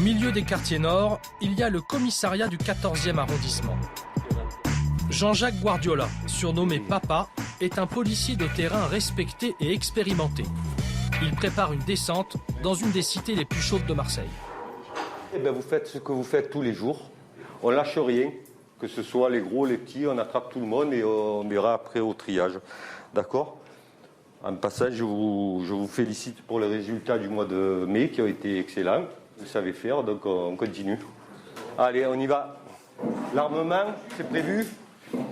milieu des quartiers nord, il y a le commissariat du 14e arrondissement. Jean-Jacques Guardiola, surnommé Papa, est un policier de terrain respecté et expérimenté. Il prépare une descente dans une des cités les plus chaudes de Marseille. Eh bien, vous faites ce que vous faites tous les jours. On ne lâche rien, que ce soit les gros, les petits, on attrape tout le monde et on verra après au triage. D'accord ? En passant, je vous félicite pour les résultats du mois de mai qui ont été excellents. Vous savez faire, donc on continue. Allez, on y va. L'armement, c'est prévu.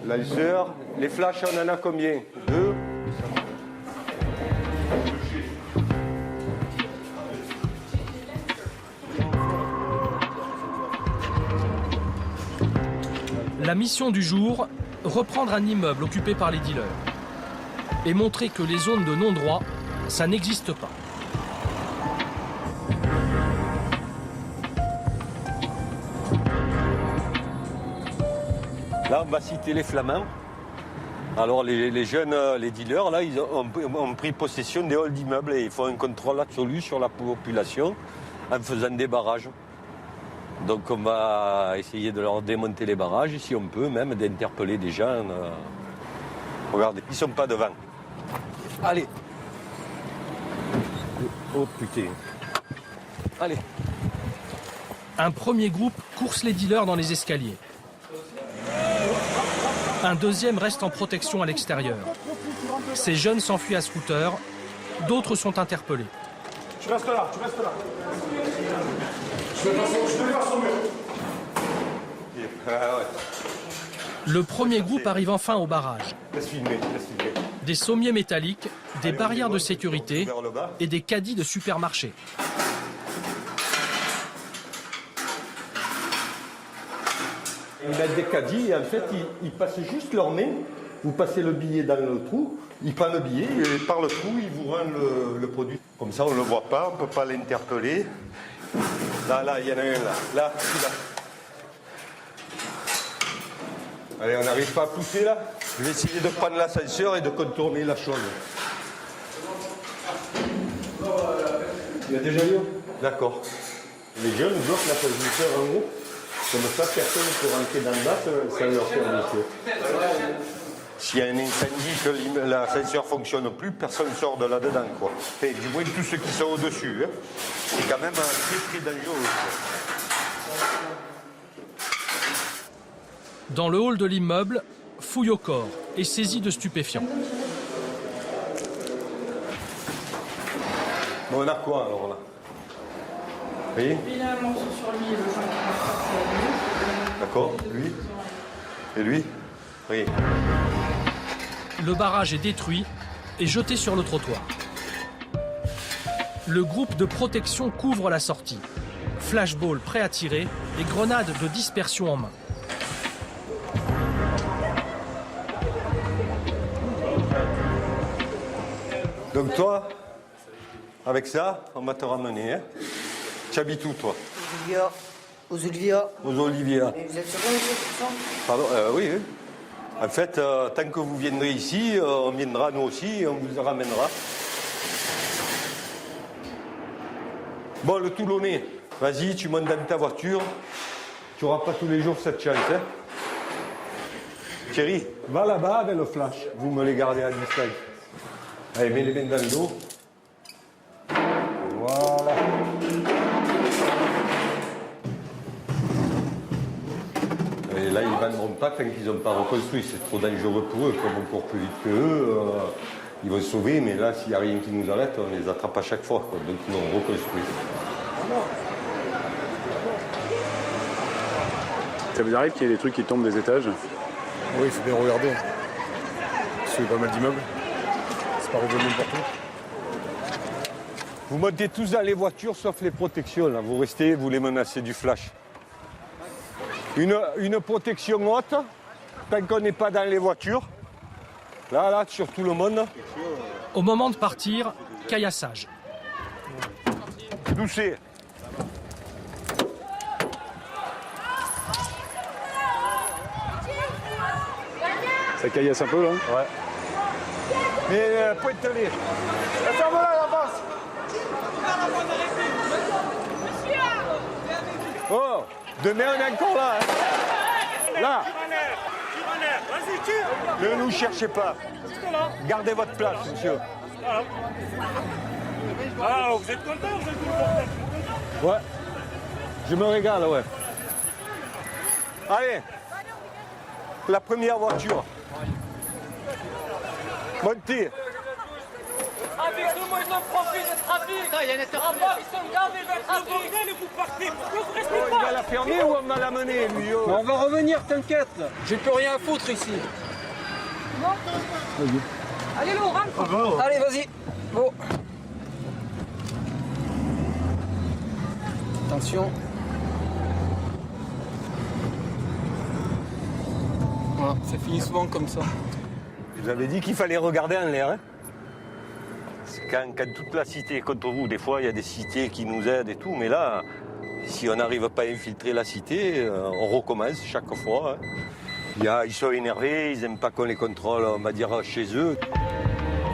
Lanceur. Les flashs, on en a combien ? 2. La mission du jour, reprendre un immeuble occupé par les dealers. Et montrer que les zones de non-droit, ça n'existe pas. Là, on va citer les Flamands. Alors, les jeunes, les dealers, là, ils ont pris possession des halls d'immeubles et ils font un contrôle absolu sur la population en faisant des barrages. Donc, on va essayer de leur démonter les barrages, si on peut, même d'interpeller des gens. Regardez, ils ne sont pas devant. Allez. Oh, putain. Allez. Un premier groupe course les dealers dans les escaliers. Un deuxième reste en protection à l'extérieur. Ces jeunes s'enfuient à scooter, d'autres sont interpellés. Tu restes là, tu restes là. Je vais faire son mur. Le premier groupe arrive enfin au barrage. Laisse filmer, laisse filmer. Des sommiers métalliques, des barrières de sécurité et des caddies de supermarché. Ils mettent des caddies et en fait, ils passent juste leurs mains. Vous passez le billet dans le trou, ils prennent le billet et par le trou, ils vous rendent le produit. Comme ça, on ne le voit pas, on ne peut pas l'interpeller. Là, il y en a un là. Là, celui-là. Allez, on n'arrive pas à pousser là. Je vais essayer de prendre l'ascenseur et de contourner la chose. Il y a déjà eu. D'accord. Les jeunes bloquent l'ascenseur en haut. Comme ça, personne ne peut rentrer dans le bas, ça leur fait un monsieur. S'il y a un incendie, que l'ascenseur ne fonctionne plus, personne ne sort de là-dedans, quoi. Et du moins, tous ceux qui sont au-dessus, hein. C'est quand même très, très dangereux. Dans le hall de l'immeuble, fouille au corps et saisie de stupéfiants. Bon, on a quoi alors là? Vous voyez? Il a un morceau sur lui, le joint qui va sortir. D'accord, lui. Et lui? Oui. Le barrage est détruit et jeté sur le trottoir. Le groupe de protection couvre la sortie. Flashball prêt à tirer et grenades de dispersion en main. Donc toi, avec ça, on va te ramener. Hein. Tu habites où, toi? Aux Oliviers. Aux Oliviers. Et vous êtes sûr que Pardon, oui, oui. En fait, tant que vous viendrez ici, on viendra nous aussi et on vous ramènera. Bon, le Toulonnais, vas-y, tu montes dans ta voiture. Tu n'auras pas tous les jours cette chance. Hein. Thierry, va là-bas avec le flash. Vous me les gardez à distance. Allez, mets les mains dans le dos. Voilà. Et là, ils ne vendront pas tant qu'ils n'ont pas reconstruit. C'est trop dangereux pour eux, comme on court plus vite qu'eux. Ils vont se sauver, mais là, s'il n'y a rien qui nous arrête, on les attrape à chaque fois. Quoi. Donc, nous, on reconstruit. Ça vous arrive qu'il y ait des trucs qui tombent des étages? Oui, il faut bien regarder. Parce qu'il y a pas mal d'immeubles. C'est pas revenu n'importe où. Vous montez tous dans les voitures, sauf les protections. Là. Vous restez, vous les menacez du flash. Une protection haute, tant qu'on n'est pas dans les voitures. Là, sur tout le monde. Au moment de partir, caillassage. Doucez. Ça caillasse un peu, là? Ouais. Mais pointe-les. Ferme-la, la base. Demain, on est encore là. Hein. Là. Ne nous cherchez pas. Gardez votre place, monsieur. Ah, vous êtes content, vous êtes content. Ouais. Je me régale, ouais. Allez. La première voiture. Montez. Avec nous, moi, ils en profitent du trafic. Il y a une interruption. Ils sont gavés de trafic. Bordel, vous partez. Pourquoi vous restez Il va la fermer ou on va la mener, lui? On va revenir, t'inquiète. J'ai plus rien à foutre ici. Allez, Laurent, rentre. Allez, vas-y. Go. Attention. Voilà, ça finit souvent comme ça. Vous avez dit qu'il fallait regarder en l'air. Hein. Quand toute la cité est contre vous, des fois il y a des cités qui nous aident et tout, mais là, si on n'arrive pas à infiltrer la cité, on recommence chaque fois. Hein. Ils sont énervés, ils n'aiment pas qu'on les contrôle, on va dire, chez eux.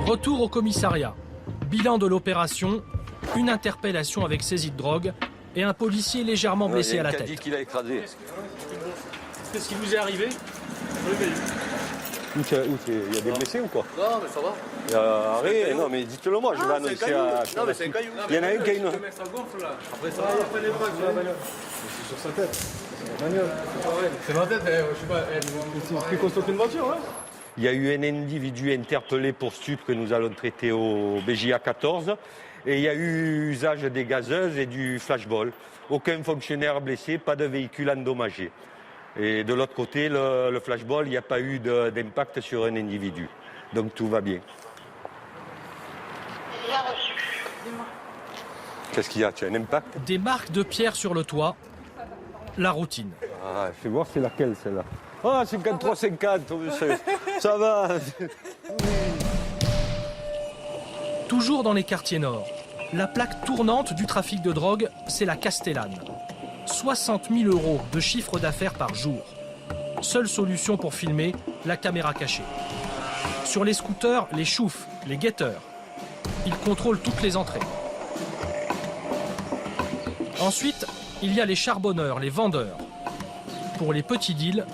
Retour au commissariat. Bilan de l'opération, une interpellation avec saisie de drogue et un policier légèrement blessé à la Il y a un caddie tête. qui l'a écrasé. Qu'est-ce qui vous est arrivé? Il y a des blessés ou quoi? Non, mais ça va. Il y a arrêt. Non, mais dites-le moi, je vais annoncer à... Non, mais c'est un caillou. Il y en a un qui a une... Ça gonfle là. Après ça va. C'est sur sa tête. C'est la bagnole. C'est ma tête, je sais pas. C'est plus costaud qu'une voiture, hein. Il y a eu un individu interpellé pour stup que nous allons traiter au BJA 14. Et il y a eu usage des gazeuses et du flashball. Aucun fonctionnaire blessé, pas de véhicule endommagé. Et de l'autre côté, le flashball, il n'y a pas eu d'impact sur un individu. Donc tout va bien. Qu'est-ce qu'il y a? Tu as un impact? Des marques de pierre sur le toit, la routine. Ah, fais voir c'est laquelle celle-là. Ah, 53-50, ça va. Toujours dans les quartiers nord, la plaque tournante du trafic de drogue, c'est la Castellane. 60 000 € de chiffre d'affaires par jour. Seule solution pour filmer, la caméra cachée. Sur les scooters, les choufs, les guetteurs. Ils contrôlent toutes les entrées. Ensuite, il y a les charbonneurs, les vendeurs. Pour les petits deals,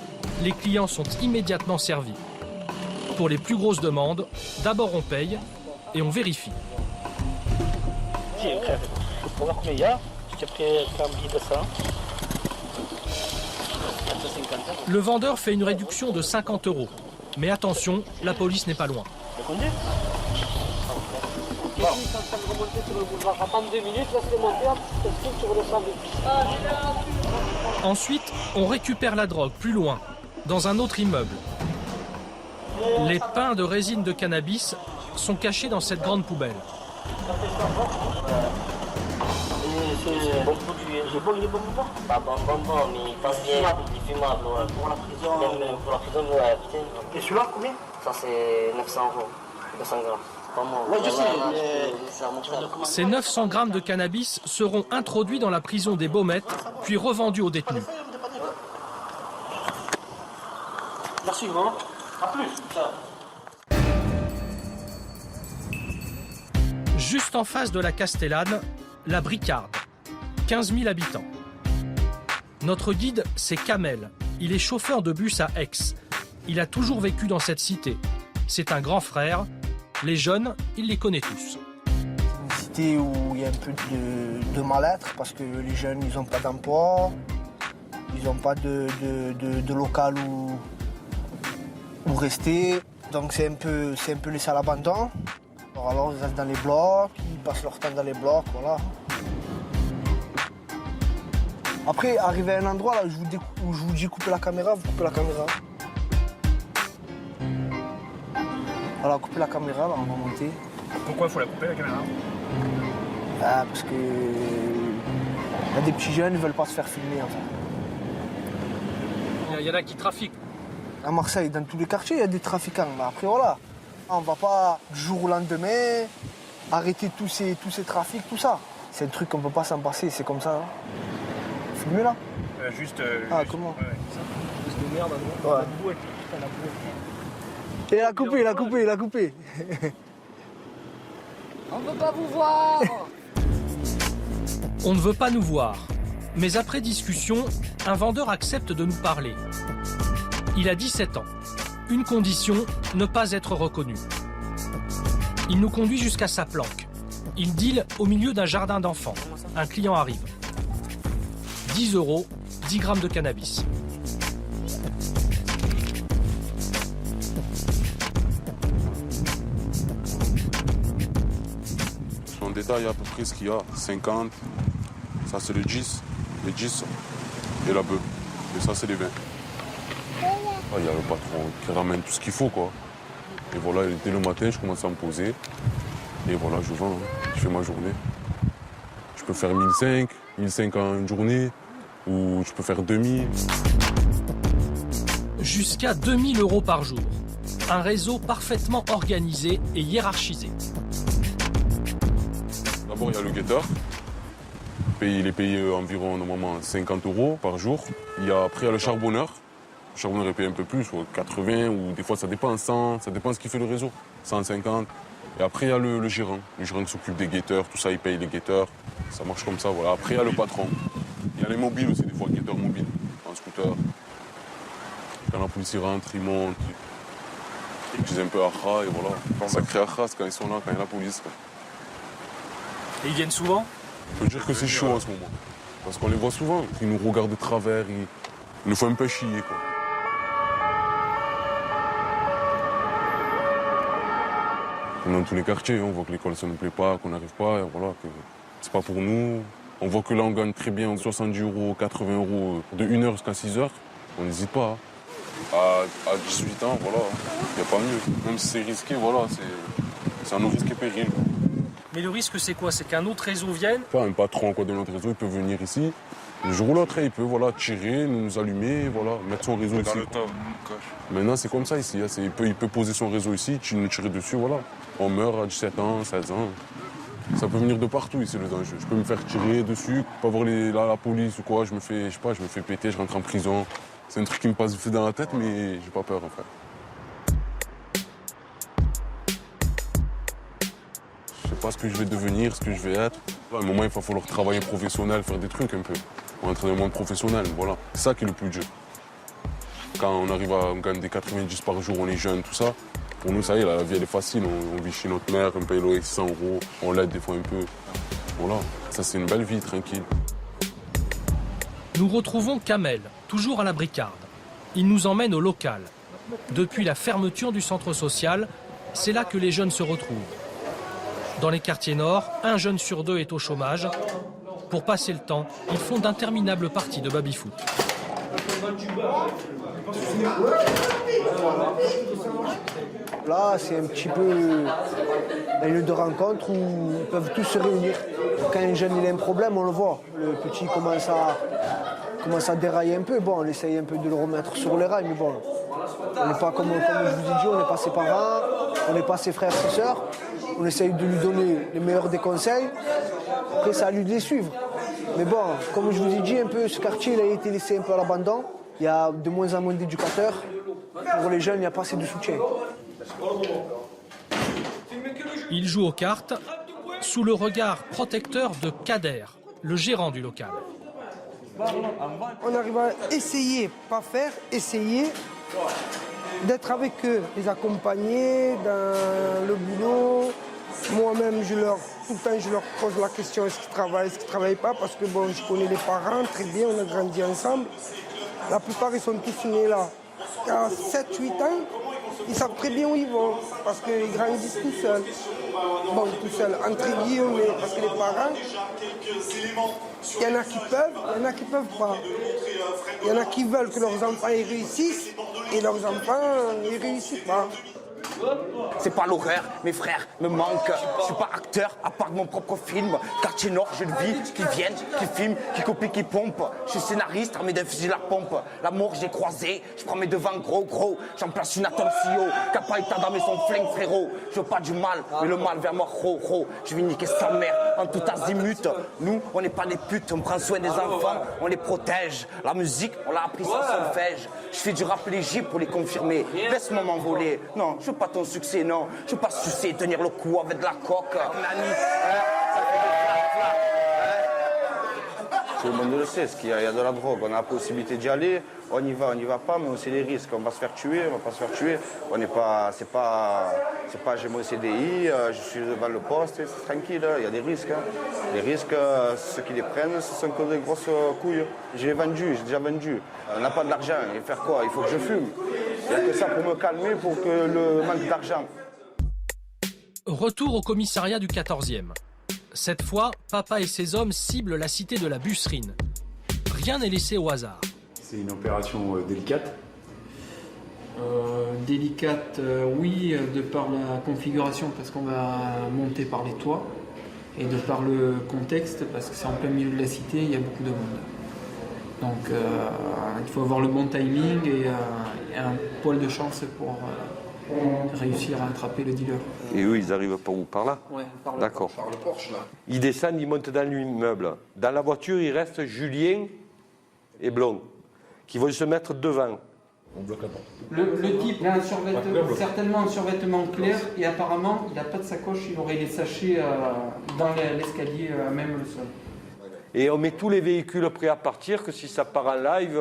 les clients sont immédiatement servis. Pour les plus grosses demandes, d'abord on paye et on vérifie. Pour voir combien il y a, je t'ai pris un billet de ça. Le vendeur fait une réduction de 50 €. Mais attention, la police n'est pas loin. C'est combien? Bon. Remonter sur le boulevard. Attends 2 minutes, laisse-les monter, sur le sable. Ensuite, on récupère la drogue plus loin, dans un autre immeuble. Les pains de résine de cannabis sont cachés dans cette grande poubelle. C'est bon produit. C'est bon, il est bon ou pas? Pas bon, mais pas bien. Il est fumable, ouais. Pour la prison. Même pour la prison, ouais, putain. Et celui-là, combien? Ça, c'est 900 €. 200 grammes. Pas moi. Ouais, je sais. Ces 900 grammes de cannabis seront introduits dans la prison des Baumettes, puis revendus aux détenus. Merci, hein. À plus. Juste en face de la Castellane, la Bricarde, 15 000 habitants. Notre guide, c'est Kamel. Il est chauffeur de bus à Aix. Il a toujours vécu dans cette cité. C'est un grand frère. Les jeunes, il les connaît tous. Une cité où il y a un peu de mal-être parce que les jeunes, ils n'ont pas d'emploi, ils n'ont pas de local où rester. Donc c'est un peu laissé à l'abandon. Alors ils restent dans les blocs, ils passent leur temps dans les blocs, voilà. Après, arrivé à un endroit là, où je vous dis couper la caméra, vous coupez la caméra. Voilà, couper la caméra, là, on va monter. Pourquoi il faut la couper la caméra? Ah, parce que y a des petits jeunes, ils veulent pas se faire filmer en fait. Il y en a qui trafiquent. À Marseille, dans tous les quartiers, il y a des trafiquants. Mais après, voilà, on va pas du jour au lendemain arrêter tous ces trafics, tout ça. C'est un truc qu'on peut pas s'en passer, c'est comme ça. Hein. Filmer là? Ah, comment? Ouais, ça. Plus de merde, ouais. La bouée. Putain, la bouée. Et il a coupé. On veut pas vous voir. On ne veut pas nous voir. Mais après discussion, un vendeur accepte de nous parler. Il a 17 ans. Une condition, ne pas être reconnu. Il nous conduit jusqu'à sa planque. Il deal au milieu d'un jardin d'enfants. Un client arrive. 10 €, 10 grammes de cannabis. En détail, à peu près ce qu'il y a. 50, ça c'est le 10 et la bœuf. Et ça c'est les 20. Il y a le patron qui ramène tout ce qu'il faut, quoi. Et voilà, dès le matin, je commence à me poser. Et voilà, je vends, je fais ma journée. Je peux faire 1500 en une journée, ou je peux faire 2000. Jusqu'à 2000 € par jour. Un réseau parfaitement organisé et hiérarchisé. D'abord, il y a le guetteur. Il est payé environ normalement 50 € par jour. Après, il y a le charbonneur. Le charbonneur est payé un peu plus, 80, ou des fois ça dépend, 100, ça dépend de ce qu'il fait le réseau, 150. Et après, il y a le gérant. Le gérant qui s'occupe des guetteurs, tout ça, il paye les guetteurs. Ça marche comme ça, voilà. Après, il y a le patron. Il y a les mobiles aussi, des fois, guetteurs mobiles, en scooter. Quand la police rentre, ils montent. Ils disent un peu Akha, et voilà. Ça crée Akha quand ils sont là, quand il y a la police. Quoi. Et ils viennent souvent? On peut dire que c'est chaud en ce moment. Parce qu'on les voit souvent. Ils nous regardent de travers, ils nous font un peu chier, quoi. Dans tous les quartiers, on voit que l'école ça ne nous plaît pas, qu'on n'arrive pas, et voilà, que c'est pas pour nous. On voit que là on gagne très bien 70 €, 80 € de 1 heure jusqu'à 6 heures. On n'hésite pas. À 18 ans, voilà, il n'y a pas mieux. Même si c'est risqué, voilà, c'est un nos risques et périls. Mais le risque, c'est quoi? C'est qu'un autre réseau vienne? Enfin, un patron quoi, de notre réseau, il peut venir ici. Le jour ou l'autre, il peut voilà, tirer, nous allumer, voilà, mettre son réseau ici. Maintenant, c'est comme ça ici. Hein, il peut poser son réseau ici, nous tirer dessus, voilà. On meurt à 17 ans, 16 ans. Ça peut venir de partout ici, le danger. Je peux me faire tirer dessus, pas voir la police ou quoi. Je me fais péter, je rentre en prison. C'est un truc qui me passe vite dans la tête, mais j'ai pas peur, en fait. Je sais pas ce que je vais devenir, ce que je vais être. À un moment, il va falloir travailler professionnel, faire des trucs un peu. On est dans le monde professionnel, voilà. C'est ça qui est le plus dur. Quand on arrive à gagner des 90 par jour, on est jeune, tout ça. Pour nous, ça y est, la vie, elle est facile. On vit chez notre mère, on paye le loyer 600 €, on l'aide des fois un peu. Voilà, ça c'est une belle vie, tranquille. Nous retrouvons Kamel, toujours à la Bricarde. Il nous emmène au local. Depuis la fermeture du centre social, c'est là que les jeunes se retrouvent. Dans les quartiers nord, 1 jeune sur 2 est au chômage. Pour passer le temps, ils font d'interminables parties de baby-foot. Là, c'est un petit peu un lieu de rencontre où ils peuvent tous se réunir. Quand un jeune il a un problème, on le voit. Le petit commence à dérailler un peu. Bon, on essaye un peu de le remettre sur les rails, mais bon, on n'est pas comme je vous ai dit, on n'est pas ses parents, on n'est pas ses frères, ses sœurs. On essaye de lui donner les meilleurs des conseils. Après, c'est à lui de les suivre. Mais bon, comme je vous ai dit, un peu, ce quartier il a été laissé un peu à l'abandon. Il y a de moins en moins d'éducateurs. Pour les jeunes, il n'y a pas assez de soutien. Il joue aux cartes sous le regard protecteur de Kader, le gérant du local. On arrive à essayer, pas faire, essayer d'être avec eux, les accompagner dans le boulot. Moi-même, tout le temps, je leur pose la question, est-ce qu'ils travaillent, est-ce qu'ils ne travaillent pas, parce que bon, je connais les parents très bien, on a grandi ensemble. La plupart, ils sont tous nés là. À 7-8 ans, ils savent très bien où ils vont, parce qu'ils grandissent tout seuls. Bon, tout seuls, entre guillemets, parce que les parents, il y en a qui peuvent, il y en a qui ne peuvent pas. Il y en a qui veulent que leurs enfants y réussissent, et leurs enfants n'y réussissent pas. C'est pas l'horreur, mes frères me manquent. Je suis pas acteur, à part mon propre film. Quartier Nord, je le vis, qui viennent, qui filment, qui copient, qui pompent. Je suis scénariste, armé d'un fusil à pompe. La mort, j'ai croisé, je prends mes devants gros. J'en place une à ton CEO, qui a pas état d'armer son flingue, frérot. Je veux pas du mal, mais le mal vers moi, Je vais niquer sa mère en tout azimut. Nous, on n'est pas des putes, on prend soin des enfants, on les protège. La musique, on l'a appris sur solfège. Je fais du rap léger pour les confirmer. Laisse-moi m'envoler. Non, je veux pas ton succès, non. Je veux pas sucer, tenir le coup avec de la coque. Nani, ça fait des Tout le monde le sait, il y a de la drogue, on a la possibilité d'y aller, on y va pas, mais on sait les risques. On va se faire tuer, on va pas se faire tuer. On n'est pas, c'est pas j'ai mon CDI, je suis devant le poste, c'est tranquille, il y a des risques. Hein. Les risques, ceux qui les prennent, ce sont que des grosses couilles. J'ai déjà vendu. On n'a pas de l'argent, et faire quoi? Il faut que je fume. Il n'y a que ça pour me calmer, pour que le manque d'argent. Retour au commissariat du 14e. Cette fois, Papa et ses hommes ciblent la cité de la Busserine. Rien n'est laissé au hasard. C'est une opération délicate. Délicate, oui, de par la configuration, parce qu'on va monter par les toits, et de par le contexte, parce que c'est en plein milieu de la cité, il y a beaucoup de monde. Donc il faut avoir le bon timing et un poil de chance pour réussir à attraper le dealer. Et eux, ils arrivent par où? Par là? Ouais, par le D'accord. Par le Porsche, là. Ils descendent, ils montent dans l'immeuble. Dans la voiture, il reste Julien et Blond, qui vont se mettre devant. On bloque la porte. Le type a certainement un survêtement clair et apparemment il n'a pas de sacoche, il aurait les sachets dans l'escalier, même le sol. Et on met tous les véhicules prêts à partir, que si ça part en live,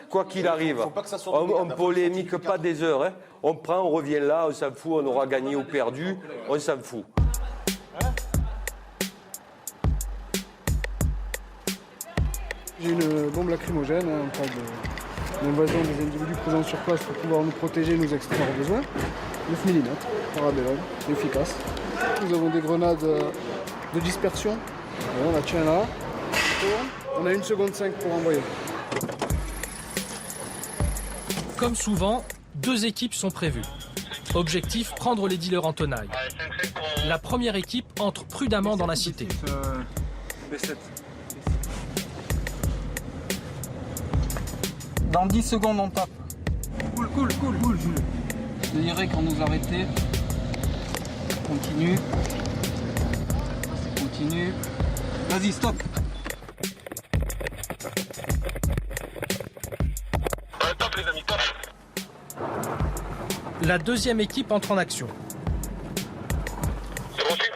quoi qu'il arrive, on ne polémique pas des heures. Hein. On prend, on revient là, on s'en fout, on aura gagné ou perdu, on s'en fout. J'ai une bombe lacrymogène en cas d'invasion des individus présents sur place pour pouvoir nous protéger, nous extraire au besoin. 9 mm, parabellum, efficace. Nous avons des grenades de dispersion. Voilà, on la tient là. On a 1 seconde 5 pour envoyer. Comme souvent, 2 équipes sont prévues. Objectif, prendre les dealers en tenaille. La première équipe entre prudemment dans la cité. Dans 10 secondes on tape. Cool, Jules. Je dirais quand nous arrêter. Continue. Vas-y, stop. Top les amis, top. La deuxième équipe entre en action. C'est reçu?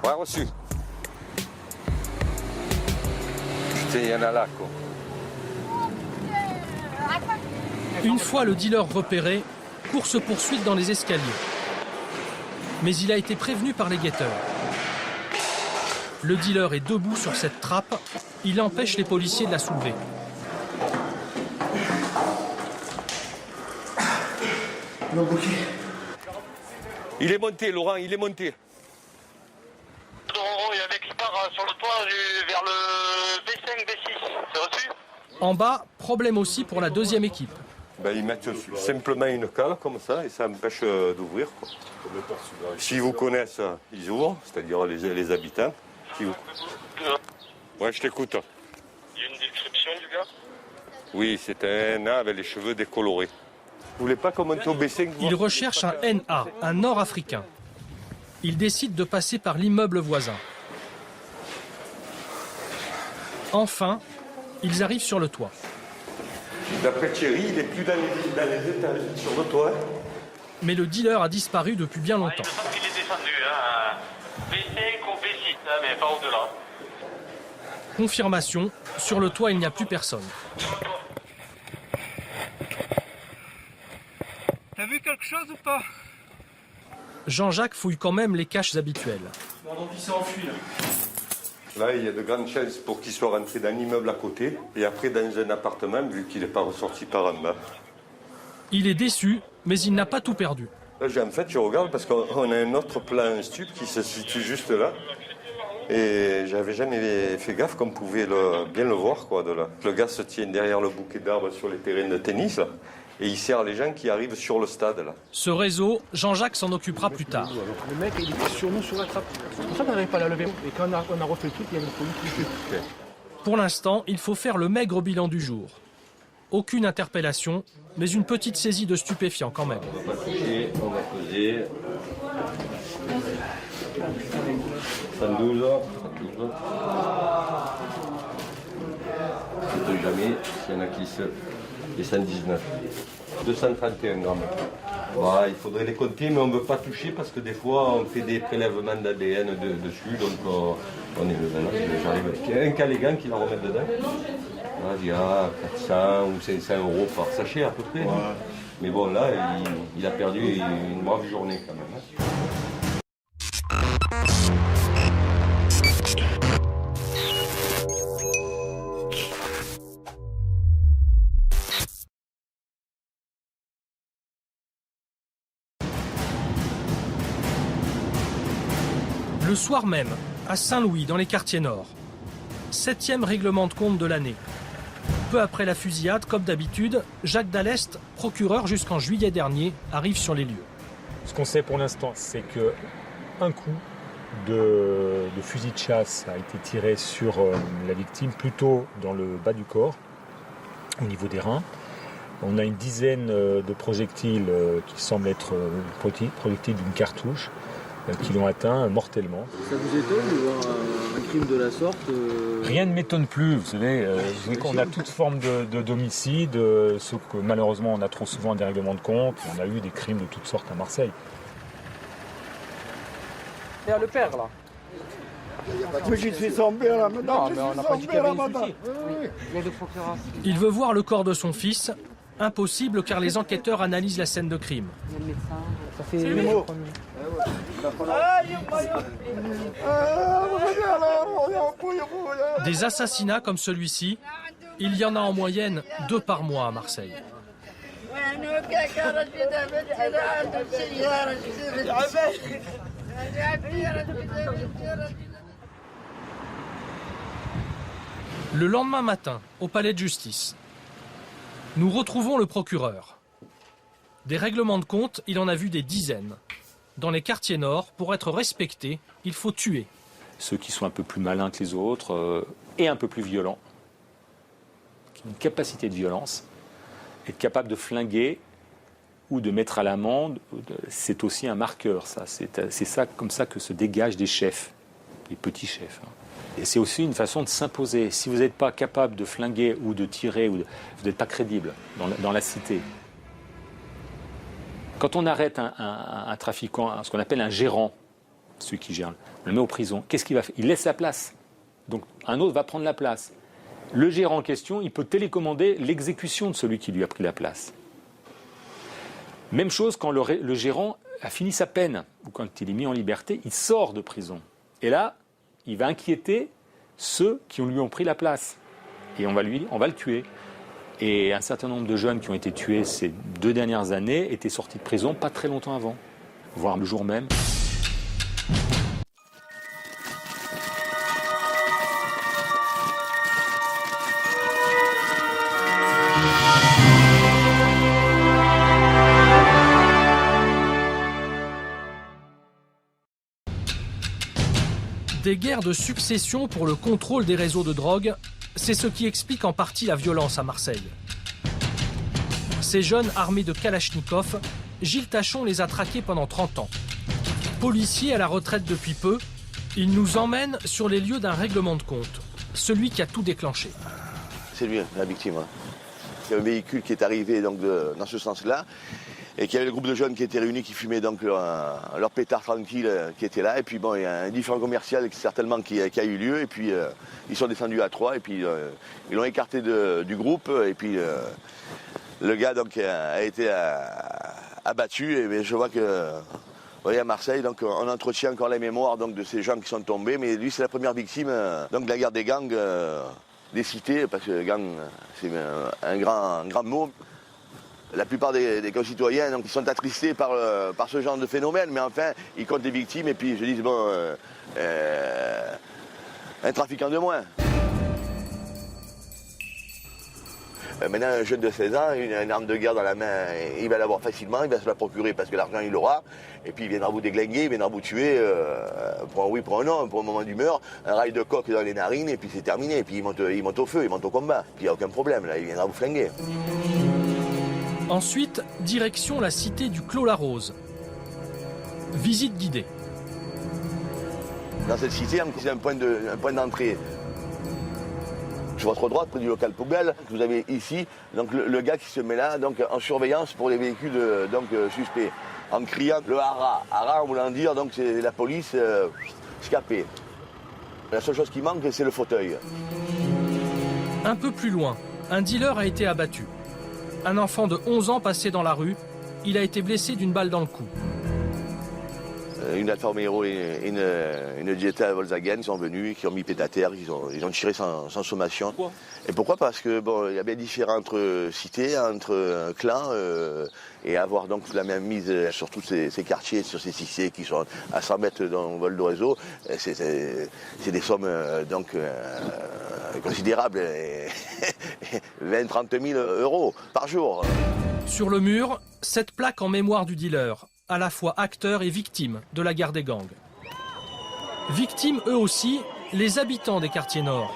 Ouais, reçu. Putain, il y en a là, quoi. Une fois le dealer repéré, course-poursuite dans les escaliers. Mais il a été prévenu par les guetteurs. Le dealer est debout sur cette trappe, il empêche les policiers de la soulever. Il est monté, Laurent, il est monté. Il y avait qui part sur le toit vers le B5, B6. C'est reçu? En bas, problème aussi pour la deuxième équipe. Ben, ils mettent simplement une cale comme ça et ça empêche d'ouvrir. S'ils vous connaissent, ils ouvrent, c'est-à-dire les habitants. Ouais, je t'écoute. Il y a une description du gars? Oui, c'était un nain avec les cheveux décolorés. Vous voulez pas commenter au B5? Il recherche un NA, un Nord-Africain. Il décide de passer par l'immeuble voisin. Enfin, ils arrivent sur le toit. D'après Thierry, il n'est plus dans les étages, sur le toit. Mais le dealer a disparu depuis bien longtemps. Il me semble qu'il est descendu, hein. B5 ou B6, hein, mais pas au-delà. Confirmation, sur le toit il n'y a plus personne. T'as vu quelque chose ou pas? Jean-Jacques fouille quand même les caches habituelles. Bon, donc il s'est enfui là. Là, il y a de grandes chances pour qu'il soit rentré dans l'immeuble à côté et après dans un appartement, vu qu'il n'est pas ressorti par en bas. Il est déçu, mais il n'a pas tout perdu. Là, en fait, je regarde parce qu'on a un autre plan stup qui se situe juste là. Et j'avais jamais fait gaffe qu'on pouvait bien le voir, quoi, de là. Le gars se tient derrière le bouquet d'arbres sur les terrains de tennis, là, et il sert les gens qui arrivent sur le stade, là. Ce réseau, Jean-Jacques s'en occupera plus tard. Le mec, il était sur nous, sur la trappe. C'est pour ça qu'on n'arrive pas à la lever. Et quand on a refait le truc, il y avait le produit qui était. Pour l'instant, il faut faire le maigre bilan du jour. Aucune interpellation, mais une petite saisie de stupéfiants quand même. On va pas toucher, on va poser. 112. Je ne sais jamais s'il y en a qui se... Et 119. 231 grammes. Bah, il faudrait les compter, mais on ne veut pas toucher parce que des fois on fait des prélèvements d'ADN dessus, donc on est dedans. J'arrive avec un Calléghan qui la remet dedans. Là, il y a 400 ou 500 € par sachet à peu près. Ouais. Mais bon, là, il a perdu une brave journée quand même. Le soir même, à Saint-Louis, dans les quartiers nord, 7e règlement de compte de l'année. Peu après la fusillade, comme d'habitude, Jacques Dallest, procureur jusqu'en juillet dernier, arrive sur les lieux. Ce qu'on sait pour l'instant, c'est qu'un coup de fusil de chasse a été tiré sur la victime, plutôt dans le bas du corps, au niveau des reins. On a une dizaine de projectiles qui semblent être projectiles d'une cartouche, qui l'ont atteint mortellement. Ça vous étonne de voir un crime de la sorte Rien ne m'étonne plus, vous savez, on a toute forme d'homicide, sauf que malheureusement on a trop souvent des règlements de compte, on a eu des crimes de toutes sortes à Marseille. Il y a le père là. Mais je suis son père là maintenant. Non, mais on n'a pas dit qu'il y avait une souci. Il veut voir le corps de son fils. Impossible car les enquêteurs analysent la scène de crime. Ça fait le mot. Des assassinats comme celui-ci, il y en a en moyenne 2 par mois à Marseille. Le lendemain matin, au palais de justice, nous retrouvons le procureur. Des règlements de compte, il en a vu des dizaines. Dans les quartiers nord, pour être respecté, il faut tuer. Ceux qui sont un peu plus malins que les autres et un peu plus violents, qui ont une capacité de violence, être capable de flinguer ou de mettre à l'amende, c'est aussi un marqueur. C'est ça, comme ça que se dégagent des chefs, des petits chefs. Et c'est aussi une façon de s'imposer. Si vous n'êtes pas capable de flinguer ou de tirer, vous n'êtes pas crédible dans la cité. Quand on arrête un trafiquant, ce qu'on appelle un gérant, celui qui gère, on le met en prison, qu'est-ce qu'il va faire? Il laisse la place. Donc un autre va prendre la place. Le gérant en question, il peut télécommander l'exécution de celui qui lui a pris la place. Même chose quand le gérant a fini sa peine, ou quand il est mis en liberté, il sort de prison. Et là, il va inquiéter ceux qui lui ont pris la place. Et on va le tuer. Et un certain nombre de jeunes qui ont été tués ces 2 dernières années étaient sortis de prison pas très longtemps avant, voire le jour même. Des guerres de succession pour le contrôle des réseaux de drogue, c'est ce qui explique en partie la violence à Marseille. Ces jeunes armés de Kalachnikov, Gilles Tachon les a traqués pendant 30 ans. Policier à la retraite depuis peu, il nous emmène sur les lieux d'un règlement de compte, celui qui a tout déclenché. C'est lui, la victime. C'est un véhicule qui est arrivé donc, dans ce sens-là. Et qu'il y avait le groupe de jeunes qui étaient réunis, qui fumaient donc leur pétard tranquille qui était là. Et puis bon, il y a un différend commercial certainement qui a eu lieu. Et puis ils sont descendus à 3 et puis ils l'ont écarté du groupe. Et puis le gars donc a été abattu. Et je vois que vous voyez, à Marseille, donc, on entretient encore la mémoire donc, de ces gens qui sont tombés. Mais lui, c'est la première victime donc, de la guerre des gangs des cités. Parce que gang, c'est un grand mot. La plupart des concitoyens donc, ils sont attristés par ce genre de phénomène, mais enfin, ils comptent les victimes et puis ils se disent, bon, un trafiquant de moins. Maintenant, un jeune de 16 ans, une arme de guerre dans la main, il va l'avoir facilement, il va se la procurer parce que l'argent, il l'aura. Et puis, il viendra vous déglinguer, il viendra vous tuer, pour un oui, pour un non, pour un moment d'humeur, un rail de coque dans les narines, et puis c'est terminé. Et puis, il monte au feu, il monte au combat. Puis, il n'y a aucun problème, là, il viendra vous flinguer. Ensuite, direction la cité du Clos-la-Rose. Visite guidée. Dans cette cité, c'est un point d'entrée. sur votre droite, près du local poubelle. Vous avez ici donc, le gars qui se met là donc, en surveillance pour les véhicules suspects, en criant le hara. Hara, en voulant dire, donc c'est la police scapée. La seule chose qui manque, c'est le fauteuil. Un peu plus loin, un dealer a été abattu. Un enfant de 11 ans passé dans la rue, il a été blessé d'une balle dans le cou. Une Alfa Romeo et une Jetta Volkswagen sont venus, qui ont mis pied à terre, ils ont tiré sans sommation. Pourquoi ? Et pourquoi ? Parce que bon, il y a bien différentes cités, entre clans, et avoir donc la même mise sur tous ces quartiers, sur ces cités qui sont à 100 mètres d'un vol d'oiseau, c'est des sommes considérables, 20-30 000 euros par jour. Sur le mur, cette plaque en mémoire du dealer, à la fois acteurs et victimes de la guerre des gangs. Victimes eux aussi, les habitants des quartiers nord.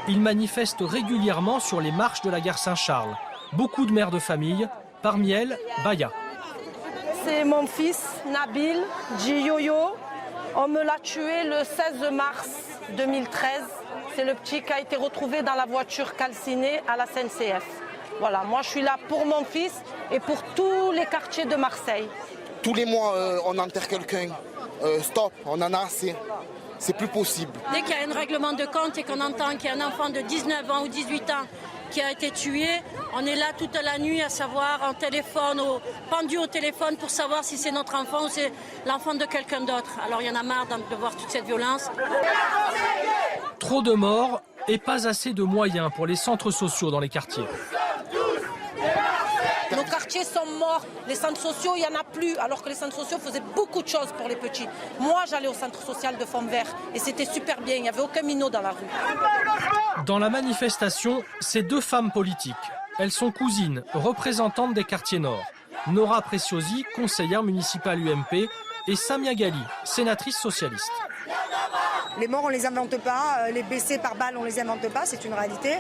Ils manifestent régulièrement sur les marches de la gare Saint-Charles. Beaucoup de mères de famille, parmi elles, Baya. C'est mon fils, Nabil Djiyoyo. On me l'a tué le 16 mars 2013. C'est le petit qui a été retrouvé dans la voiture calcinée à la SNCF. Voilà, moi je suis là pour mon fils et pour tous les quartiers de Marseille. Tous les mois, on enterre quelqu'un. Stop, on en a assez. C'est plus possible. Dès qu'il y a un règlement de compte et qu'on entend qu'il y a un enfant de 19 ans ou 18 ans qui a été tué, on est là toute la nuit à savoir en téléphone, pendu au téléphone pour savoir si c'est notre enfant ou c'est l'enfant de quelqu'un d'autre. Alors il y en a marre de voir toute cette violence. Trop de morts et pas assez de moyens pour les centres sociaux dans les quartiers. Nos quartiers sont morts, les centres sociaux, il n'y en a plus, alors que les centres sociaux faisaient beaucoup de choses pour les petits. Moi, j'allais au centre social de Fontvert et c'était super bien, il n'y avait aucun minot dans la rue. Dans la manifestation, c'est deux femmes politiques. Elles sont cousines, représentantes des quartiers nord. Nora Preciosi, conseillère municipale UMP, et Samia Gali, sénatrice socialiste. Les morts, on ne les invente pas, les blessés par balle, on ne les invente pas, c'est une réalité.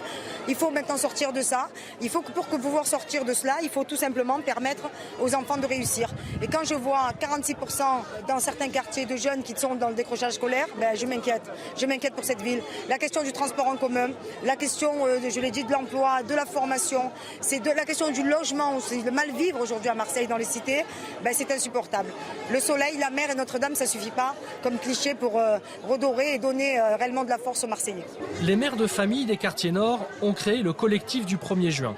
Il faut maintenant sortir de ça. Il faut que pour pouvoir sortir de cela, il faut tout simplement permettre aux enfants de réussir. Et quand je vois 46% dans certains quartiers de jeunes qui sont dans le décrochage scolaire, ben je m'inquiète. Je m'inquiète pour cette ville. La question du transport en commun, la question, je l'ai dit, de l'emploi, de la formation, c'est de la question du logement aussi, le mal vivre aujourd'hui à Marseille dans les cités, ben c'est insupportable. Le soleil, la mer et Notre-Dame, ça ne suffit pas comme cliché pour redorer et donner réellement de la force aux Marseillais. Les mères de famille des quartiers nord ont créé le collectif du 1er juin.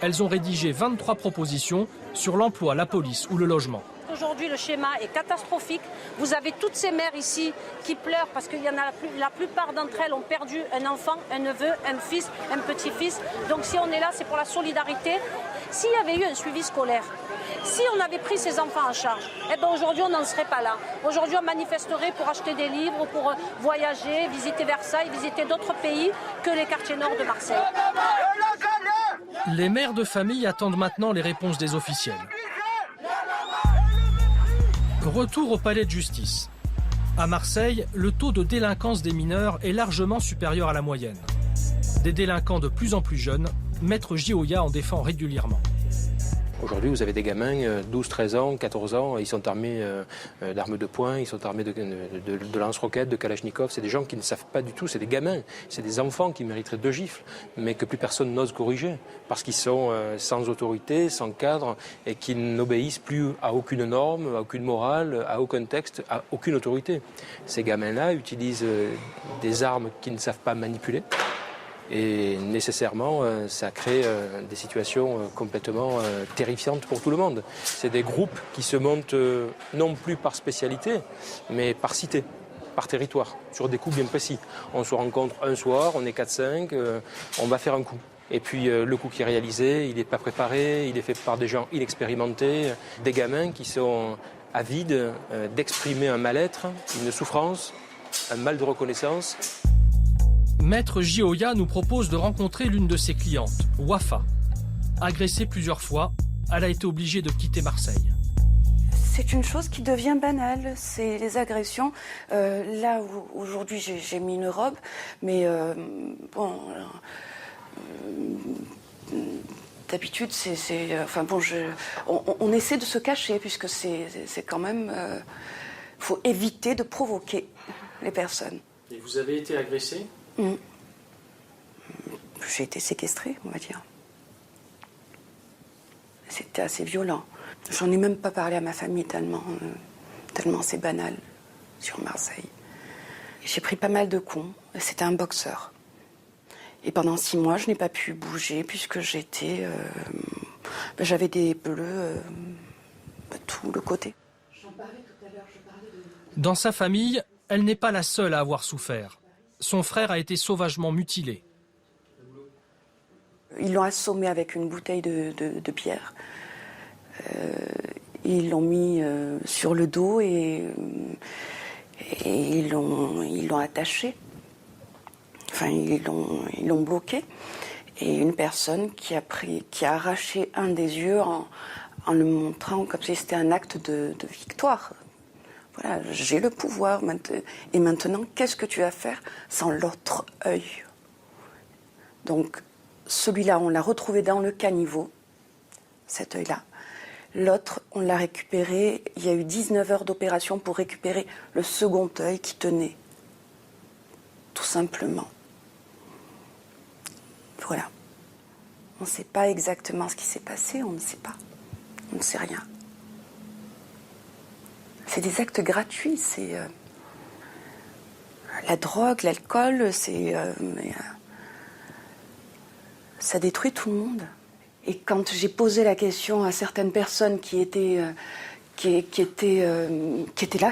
Elles ont rédigé 23 propositions sur l'emploi, la police ou le logement. Aujourd'hui, le schéma est catastrophique. Vous avez toutes ces mères ici qui pleurent parce qu'il y en a la plupart d'entre elles ont perdu un enfant, un neveu, un fils, un petit-fils. Donc si on est là, c'est pour la solidarité. S'il y avait eu un suivi scolaire, si on avait pris ces enfants en charge, eh ben aujourd'hui on n'en serait pas là. Aujourd'hui on manifesterait pour acheter des livres, pour voyager, visiter Versailles, visiter d'autres pays que les quartiers nord de Marseille. Les mères de famille attendent maintenant les réponses des officiels. Retour au palais de justice. À Marseille, le taux de délinquance des mineurs est largement supérieur à la moyenne. Des délinquants de plus en plus jeunes, Maître Gioia en défend régulièrement. Aujourd'hui, vous avez des gamins, 12, 13 ans, 14 ans, ils sont armés d'armes de poing, ils sont armés de lance-roquettes, de kalachnikov. C'est des gens qui ne savent pas du tout, c'est des gamins, c'est des enfants qui mériteraient 2 gifles, mais que plus personne n'ose corriger, parce qu'ils sont sans autorité, sans cadre, et qui n'obéissent plus à aucune norme, à aucune morale, à aucun texte, à aucune autorité. Ces gamins-là utilisent des armes qu'ils ne savent pas manipuler. Et nécessairement, ça crée des situations complètement terrifiantes pour tout le monde. C'est des groupes qui se montent non plus par spécialité, mais par cité, par territoire, sur des coups bien précis. On se rencontre un soir, on est 4-5, on va faire un coup. Et puis le coup qui est réalisé, il n'est pas préparé, il est fait par des gens inexpérimentés, des gamins qui sont avides d'exprimer un mal-être, une souffrance, un mal de reconnaissance. Maître Gioia nous propose de rencontrer l'une de ses clientes, Wafa. Agressée plusieurs fois, elle a été obligée de quitter Marseille. C'est une chose qui devient banale, c'est les agressions. Là où aujourd'hui j'ai mis une robe, mais d'habitude on essaie de se cacher puisque c'est quand même, faut éviter de provoquer les personnes. Et vous avez été agressée ? J'ai été séquestrée, on va dire. C'était assez violent. J'en ai même pas parlé à ma famille tellement c'est banal sur Marseille. J'ai pris pas mal de coups. C'était un boxeur. Et pendant 6 mois, je n'ai pas pu bouger puisque j'avais des bleus tout le côté. Dans sa famille, elle n'est pas la seule à avoir souffert. Son frère a été sauvagement mutilé. Ils l'ont assommé avec une bouteille de bière. Ils l'ont mis sur le dos et ils l'ont attaché. Enfin, ils l'ont bloqué. Et une personne qui a arraché un des yeux en le montrant comme si c'était un acte de victoire. Voilà, j'ai le pouvoir et maintenant, qu'est-ce que tu vas faire sans l'autre œil? Donc, celui-là, on l'a retrouvé dans le caniveau, cet œil-là. L'autre, on l'a récupéré, il y a eu 19 heures d'opération pour récupérer le second œil qui tenait. Tout simplement. Voilà. On ne sait pas exactement ce qui s'est passé, on ne sait pas. On ne sait rien. C'est des actes gratuits, c'est la drogue, l'alcool, ça détruit tout le monde. Et quand j'ai posé la question à certaines personnes qui étaient là,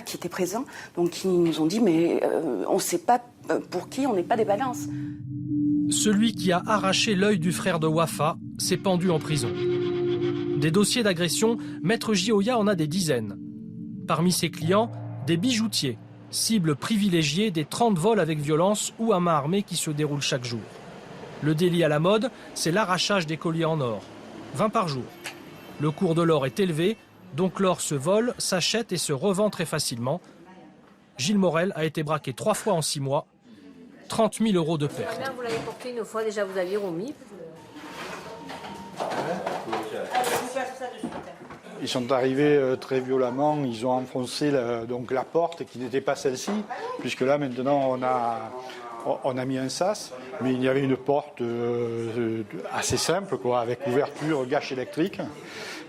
qui étaient présents, donc ils nous ont dit mais on ne sait pas pour qui, on n'est pas des balances. Celui qui a arraché l'œil du frère de Wafa s'est pendu en prison. Des dossiers d'agression, Maître Gioia en a des dizaines. Parmi ses clients, des bijoutiers, cibles privilégiées des 30 vols avec violence ou à main armée qui se déroulent chaque jour. Le délit à la mode, c'est l'arrachage des colliers en or, 20 par jour. Le cours de l'or est élevé, donc l'or se vole, s'achète et se revend très facilement. Gilles Morel a été braqué 3 fois en 6 mois, 30 000 € de perte. Vous l'avez porté une fois, déjà vous aviez remis. Ils sont arrivés très violemment, ils ont enfoncé la porte qui n'était pas celle-ci, puisque là maintenant on a mis un sas, mais il y avait une porte assez simple, avec ouverture, gâche électrique.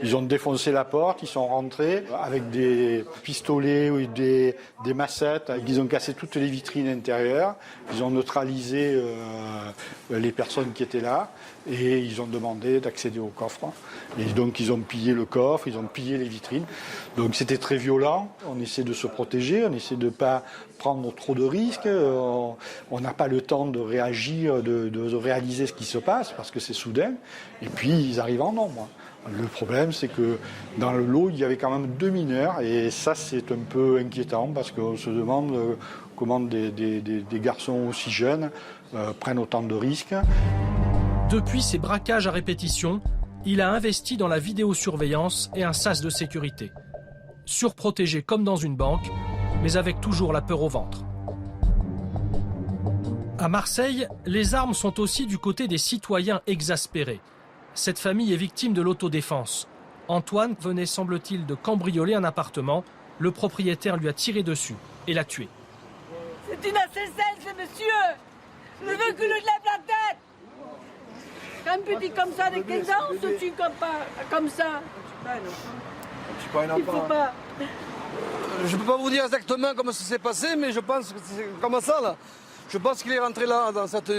Ils ont défoncé la porte, ils sont rentrés avec des pistolets ou des massettes, ils ont cassé toutes les vitrines intérieures, ils ont neutralisé les personnes qui étaient là et ils ont demandé d'accéder au coffre. Et donc ils ont pillé le coffre, ils ont pillé les vitrines. Donc c'était très violent, on essaie de se protéger, on essaie de ne pas prendre trop de risques, on n'a pas le temps de réagir, de réaliser ce qui se passe parce que c'est soudain et puis ils arrivent en nombre. Le problème, c'est que dans le lot, il y avait quand même 2 mineurs et ça, c'est un peu inquiétant parce qu'on se demande comment des garçons aussi jeunes prennent autant de risques. Depuis ces braquages à répétition, il a investi dans la vidéosurveillance et un sas de sécurité. Surprotégé comme dans une banque, mais avec toujours la peur au ventre. À Marseille, les armes sont aussi du côté des citoyens exaspérés. Cette famille est victime de l'autodéfense. Antoine venait, semble-t-il, de cambrioler un appartement. Le propriétaire lui a tiré dessus et l'a tué. C'est une assassine, ce monsieur. Je veux que le lève la tête. Un petit comme ça, de 15 ans, on se tue comme ça. Il faut pas. Je ne peux pas vous dire exactement comment ça s'est passé, mais je pense que c'est comme ça, là. Je pense qu'il est rentré là, dans cette...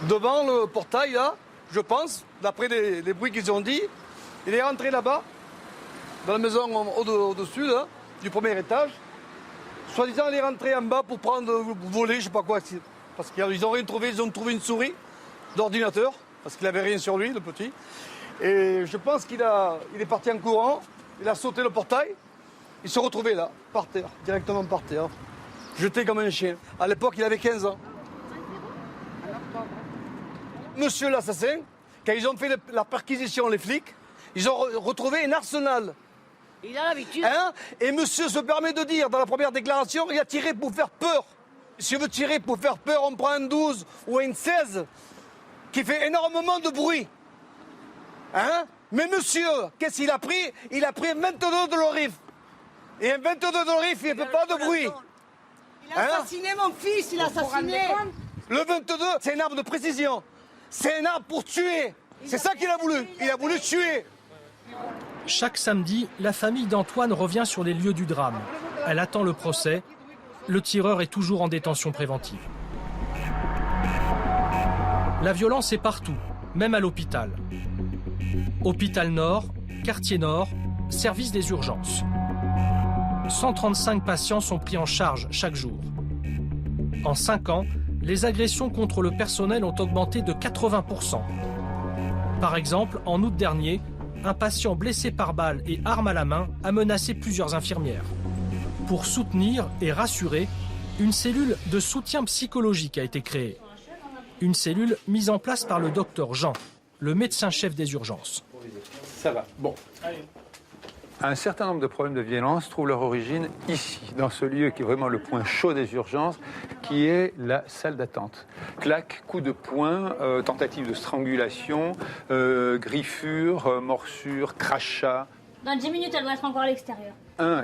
devant le portail, là. Je pense, d'après les bruits qu'ils ont dit, il est rentré là-bas, dans la maison au-dessus, là, du premier étage. Soi-disant, il est rentré en bas pour voler, je ne sais pas quoi. Parce qu'ils ont rien trouvé, ils ont trouvé une souris d'ordinateur, parce qu'il n'avait rien sur lui, le petit. Et je pense qu'il est parti en courant, il a sauté le portail, il se retrouvait là, par terre, directement par terre, jeté comme un chien. À l'époque, il avait 15 ans. Monsieur l'assassin, quand ils ont fait la perquisition, les flics, ils ont retrouvé un arsenal. Il a l'habitude. Et monsieur se permet de dire, dans la première déclaration, il a tiré pour faire peur. Si on veut tirer pour faire peur, on prend un 12 ou un 16 qui fait énormément de bruit. Mais monsieur, qu'est-ce qu'il a pris? Il a pris un 22 de l'orif. Et un 22 de l'orif, il ne fait pas de bruit. Il a assassiné mon fils, il a assassiné. Le 22, c'est une arme de précision. C'est une arme pour tuer. C'est ça qu'il a voulu. Il a voulu tuer. Chaque samedi, la famille d'Antoine revient sur les lieux du drame. Elle attend le procès. Le tireur est toujours en détention préventive. La violence est partout, même à l'hôpital. Hôpital Nord, Quartier Nord, service des urgences. 135 patients sont pris en charge chaque jour. En 5 ans, les agressions contre le personnel ont augmenté de 80%. Par exemple, en août dernier, un patient blessé par balle et arme à la main a menacé plusieurs infirmières. Pour soutenir et rassurer, une cellule de soutien psychologique a été créée. Une cellule mise en place par le docteur Jean, le médecin-chef des urgences. Ça va. Bon. Un certain nombre de problèmes de violence trouvent leur origine ici, dans ce lieu qui est vraiment le point chaud des urgences, qui est la salle d'attente. Claques, coups de poing, tentatives de strangulation, griffures, morsures, crachats. Dans 10 minutes, elle doit être encore à l'extérieur.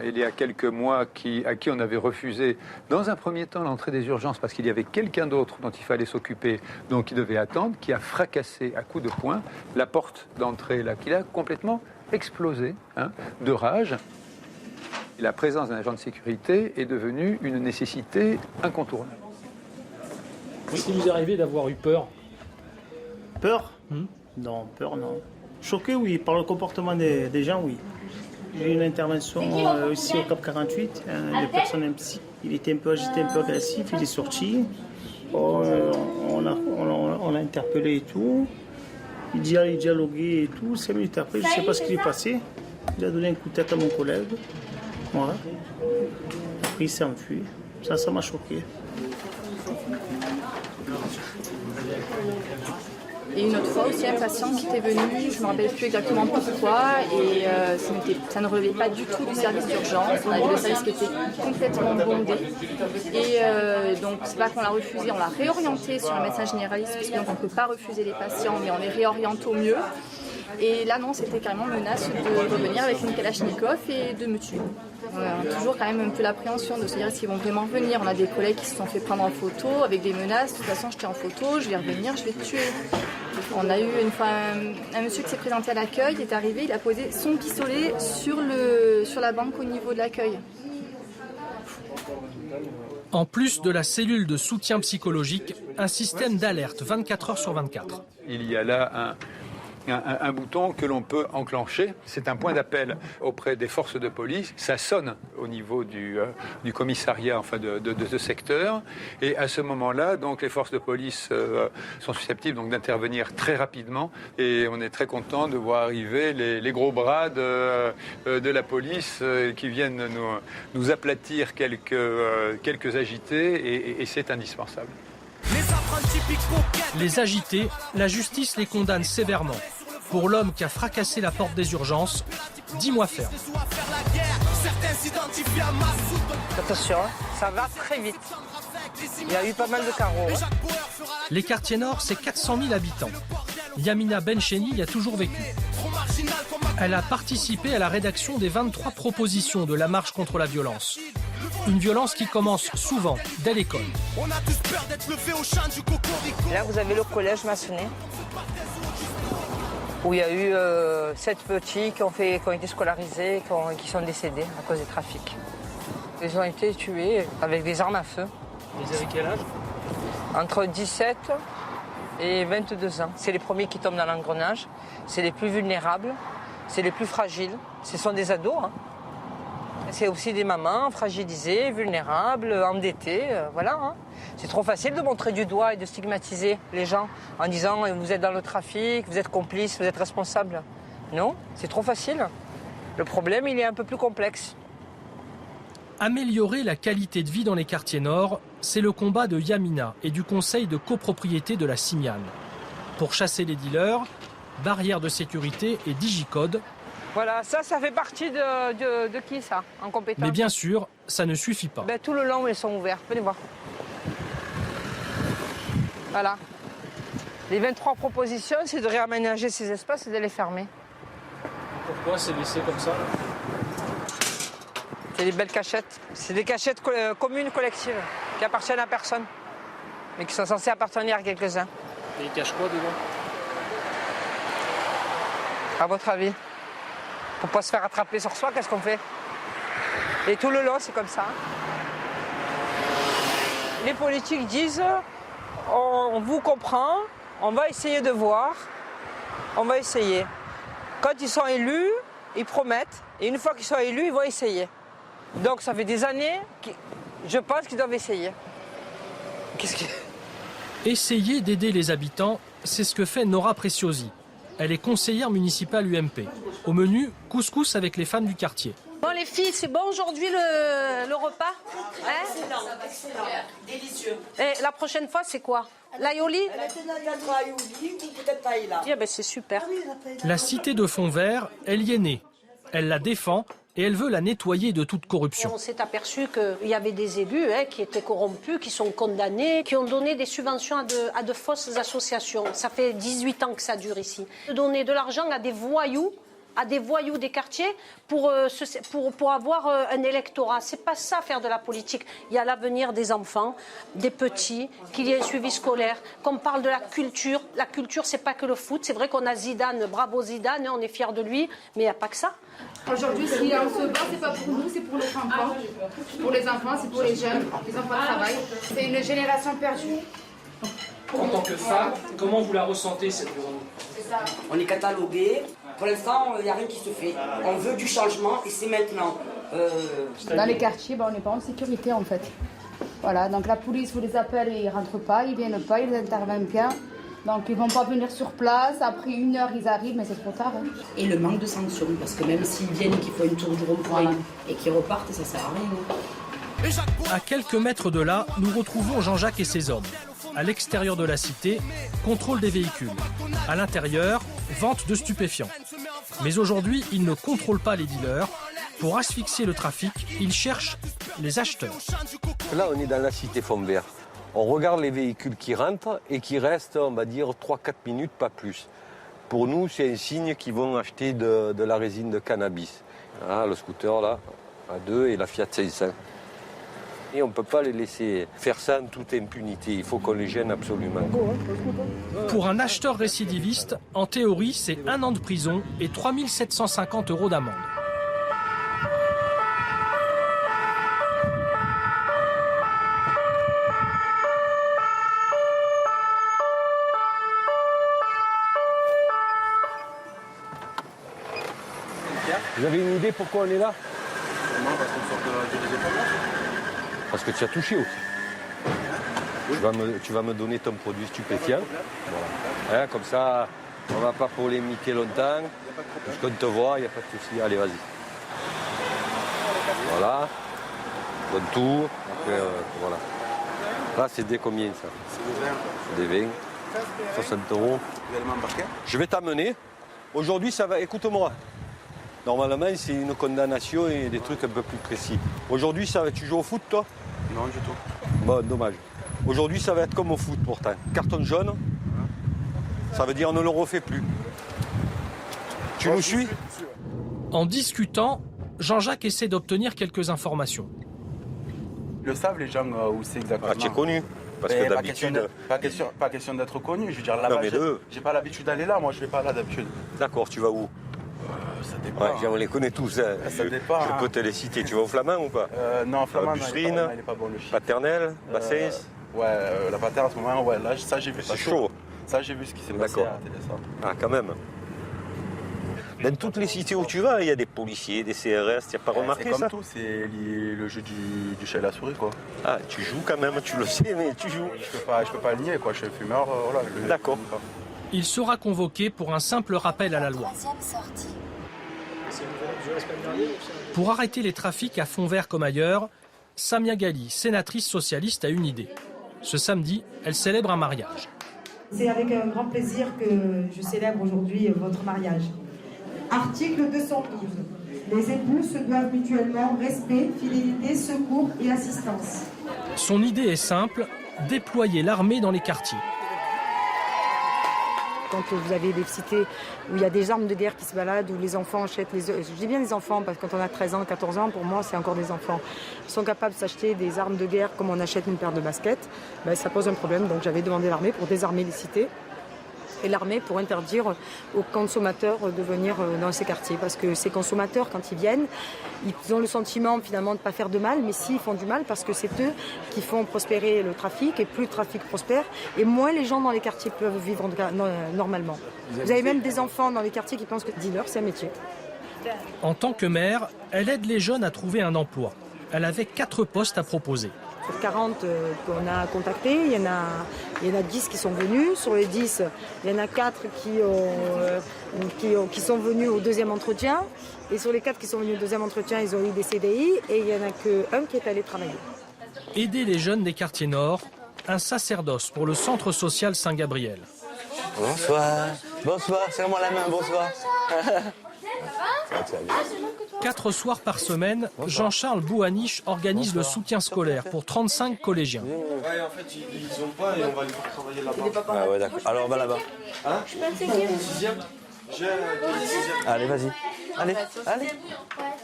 Il y a quelques mois, à qui on avait refusé, dans un premier temps, l'entrée des urgences parce qu'il y avait quelqu'un d'autre dont il fallait s'occuper, donc il devait attendre, qui a fracassé à coups de poing la porte d'entrée, là, qui a complètement explosé de rage. La présence d'un agent de sécurité est devenue une nécessité incontournable. Est-ce qu'il vous est arrivé d'avoir eu peur? Peur? Non, peur non. Choqué, oui, par le comportement des gens, oui. J'ai eu une intervention ici au Cap 48, de personnel psy. Il était un peu agité, un peu agressif, il est sorti. On l'a interpellé et tout. Il dialoguait et tout. 5 minutes après, je ne sais pas ce qui est passé. Il a donné un coup de tête à mon collègue. Voilà. Après, il s'est enfui. Ça m'a choqué. Et une autre fois aussi, un patient qui était venu, je ne me rappelle plus exactement pourquoi, et ça ne relevait pas du tout du service d'urgence. On avait le service qui était complètement bondé. Et donc, c'est pas qu'on l'a refusé, on l'a réorienté sur un médecin généraliste, puisque donc on ne peut pas refuser les patients, mais on les réoriente au mieux. Et là, non, c'était carrément menace de revenir avec une kalachnikov et de me tuer. On a toujours quand même un peu l'appréhension de se dire s'ils vont vraiment revenir. On a des collègues qui se sont fait prendre en photo avec des menaces. De toute façon, je t'ai en photo, je vais revenir, je vais te tuer. On a eu une fois un monsieur qui s'est présenté à l'accueil, il est arrivé, il a posé son pistolet sur la banque au niveau de l'accueil. En plus de la cellule de soutien psychologique, un système d'alerte 24 heures sur 24. Il y a là un bouton que l'on peut enclencher. C'est un point d'appel auprès des forces de police. Ça sonne au niveau du commissariat, enfin de ce secteur. Et à ce moment-là, donc les forces de police sont susceptibles donc d'intervenir très rapidement. Et on est très content de voir arriver les gros bras de la police qui viennent nous aplatir quelques agités. Et c'est indispensable. Les agités, la justice les condamne sévèrement. Pour l'homme qui a fracassé la porte des urgences, 10 mois ferme. Attention, ça va très vite. Il y a eu pas mal de carreaux. Les quartiers nord, c'est 400 000 habitants. Yamina Bencheni y a toujours vécu. Elle a participé à la rédaction des 23 propositions de la marche contre la violence. Une violence qui commence souvent dès l'école. Là, vous avez le collège maçonné, où il y a eu 7 petits qui ont été scolarisés, qui sont décédés à cause des trafics. Ils ont été tués avec des armes à feu. Ils avaient quel âge? Entre 17 et 22 ans. C'est les premiers qui tombent dans l'engrenage. C'est les plus vulnérables. C'est les plus fragiles. Ce sont des ados. C'est aussi des mamans fragilisées, vulnérables, endettées. Voilà. C'est trop facile de montrer du doigt et de stigmatiser les gens en disant vous êtes dans le trafic, vous êtes complice, vous êtes responsable. Non, c'est trop facile. Le problème, il est un peu plus complexe. Améliorer la qualité de vie dans les quartiers nord, c'est le combat de Yamina et du conseil de copropriété de la Simiane. Pour chasser les dealers, barrières de sécurité et digicode. Voilà, ça fait partie de qui, ça, en compétence? Mais bien sûr, ça ne suffit pas. Tout le long, ils sont ouverts. Venez voir. Voilà. Les 23 propositions, c'est de réaménager ces espaces et de les fermer. Pourquoi c'est laissé comme ça? C'est des belles cachettes. C'est des cachettes communes, collectives, qui appartiennent à personne. mais qui sont censés appartenir à quelques-uns. Et ils cachent quoi dedans? À votre avis? Pour pas se faire attraper sur soi, qu'est-ce qu'on fait? Et tout le long, c'est comme ça. Les politiques disent, on vous comprend, on va essayer de voir, on va essayer. Quand ils sont élus, ils promettent, et une fois qu'ils sont élus, ils vont essayer. Donc ça fait des années, je pense qu'ils doivent essayer. Essayer d'aider les habitants, c'est ce que fait Nora Preciosi. Elle est conseillère municipale UMP. Au menu, couscous avec les femmes du quartier. Bon les filles, c'est bon aujourd'hui le repas? Excellent, excellent, délicieux. Et la prochaine fois, c'est quoi? L'aïoli? Peut-être paella. Ah ben c'est super. La cité de Fontvert, elle y est née. Elle la défend et elle veut la nettoyer de toute corruption. On s'est aperçu qu'il y avait des élus qui étaient corrompus, qui sont condamnés, qui ont donné des subventions à de fausses associations. Ça fait 18 ans que ça dure ici. De donner de l'argent à des voyous des quartiers pour avoir un électorat. C'est pas ça faire de la politique. Il y a l'avenir des enfants, des petits, qu'il y ait un suivi scolaire, qu'on parle de la culture. La culture, c'est pas que le foot. C'est vrai qu'on a Zidane, bravo Zidane, on est fiers de lui, mais il n'y a pas que ça. Aujourd'hui, ce qu'il y a en ce bar, c'est pas pour nous, c'est pour les enfants. Pour les enfants, c'est pour les jeunes, les enfants travaillent. C'est une génération perdue. En tant que femme, comment vous la ressentez cette journée? On est catalogué. Pour l'instant, il n'y a rien qui se fait. On veut du changement et c'est maintenant. Dans les quartiers, on n'est pas en sécurité en fait. Voilà, donc la police vous les appelle et ils ne rentrent pas, ils ne viennent pas, ils interviennent bien. Donc ils ne vont pas venir sur place, après 1 heure ils arrivent, mais c'est trop tard. Hein. Et le manque de sanctions, parce que même s'ils viennent et qu'ils font une tour du rond-point et qu'ils repartent, ça ne sert à rien. À quelques mètres de là, nous retrouvons Jean-Jacques et ses hommes. À l'extérieur de la cité, contrôle des véhicules. À l'intérieur, vente de stupéfiants. Mais aujourd'hui, ils ne contrôlent pas les dealers. Pour asphyxier le trafic, ils cherchent les acheteurs. Là, on est dans la cité Fontvert. On regarde les véhicules qui rentrent et qui restent, on va dire, 3-4 minutes, pas plus. Pour nous, c'est un signe qu'ils vont acheter de la résine de cannabis. Ah, le scooter, là, à 2 et la Fiat 500. Et on ne peut pas les laisser faire ça en toute impunité. Il faut qu'on les gêne absolument. Pour un acheteur récidiviste, en théorie, c'est 1 an de prison et 3 750 € d'amende. Vous avez une idée pourquoi on est là? Non, parce qu'on sort de dépendance. Parce que tu as touché aussi. Tu vas me donner ton produit stupéfiant. Voilà. Hein, comme ça, on ne va pas polémiquer longtemps. Puisqu'on te voit, il n'y a pas de souci. Allez, vas-y. Voilà. Donne tout. Après, voilà. Là, c'est des combien, ça? C'est des 20. 60 €. Vous allez m'embarquer? Je vais t'amener. Aujourd'hui, ça va... Écoute-moi. Normalement, c'est une condamnation et des trucs un peu plus précis. Aujourd'hui, tu joues au foot, toi? Non, du tout. Bon, dommage. Aujourd'hui, ça va être comme au foot, pourtant. Carton jaune, ça veut dire on ne le refait plus. Tu nous suis? En discutant, Jean-Jacques essaie d'obtenir quelques informations. Ils le savent, les gens, où c'est exactement. Ah, tu es connu. Parce que d'habitude... Pas question d'être connu. Je veux dire, là-bas, j'ai pas l'habitude d'aller là. Moi, je vais pas là d'habitude. D'accord, tu vas où? Ça dépend. Ouais, on les connaît tous. Hein. Ça dépend. Je peux te les citer. Tu vas au Flamand ou pas? Non, Flamand, Busserine, il est pas bon le chien. Paternelle, Bassins. Ouais, la paterne, en ce moment, ouais, là, ça j'ai vu. C'est chaud. Ça j'ai vu ce qui s'est passé à la télé, ça. Ah, quand même. Dans toutes les cités où tu vas, il y a des policiers, des CRS. Tu n'as pas remarqué ça? C'est comme tout, c'est le jeu du chat et la souris, quoi. Ah, tu joues quand même, tu le sais, mais tu joues. Je peux pas le nier, quoi. Je suis fumeur, voilà. D'accord. Il sera convoqué pour un simple rappel à la loi. Pour arrêter les trafics à Fontvert comme ailleurs, Samia Ghali, sénatrice socialiste, a une idée. Ce samedi, elle célèbre un mariage. C'est avec un grand plaisir que je célèbre aujourd'hui votre mariage. Article 212. Les époux se doivent mutuellement respect, fidélité, secours et assistance. Son idée est simple, déployer l'armée dans les quartiers. quand vous avez des cités où il y a des armes de guerre qui se baladent, où les enfants achètent, je dis bien les enfants, parce que quand on a 13 ans, 14 ans, pour moi, c'est encore des enfants. Ils sont capables de s'acheter des armes de guerre comme on achète une paire de baskets. Ben, ça pose un problème, donc j'avais demandé l'armée pour désarmer les cités. Et l'armée pour interdire aux consommateurs de venir dans ces quartiers. Parce que ces consommateurs, quand ils viennent, ils ont le sentiment finalement de ne pas faire de mal, mais si, ils font du mal parce que c'est eux qui font prospérer le trafic, et plus le trafic prospère, et moins les gens dans les quartiers peuvent vivre normalement. Vous avez même des enfants dans les quartiers qui pensent que dealer, c'est un métier. En tant que maire, elle aide les jeunes à trouver un emploi. Elle avait 4 postes à proposer. Sur 40 qu'on a contactés, il y en a 10 qui sont venus. Sur les 10, il y en a 4 qui sont venus au deuxième entretien. Et sur les 4 qui sont venus au deuxième entretien, ils ont eu des CDI. Et il n'y en a qu'un qui est allé travailler. Aider les jeunes des quartiers nord, un sacerdoce pour le centre social Saint-Gabriel. Bonsoir. Bonsoir, serre-moi la main, bonsoir. 4 soirs par semaine, Jean-Charles Bouaniche organise le soutien scolaire pour 35 collégiens. Ouais, en fait, ils ont pas et on va les faire travailler là-bas. Ah ouais, d'accord. Alors, on va là-bas. Hein? Je peux le 6e. Allez, vas-y. Allez.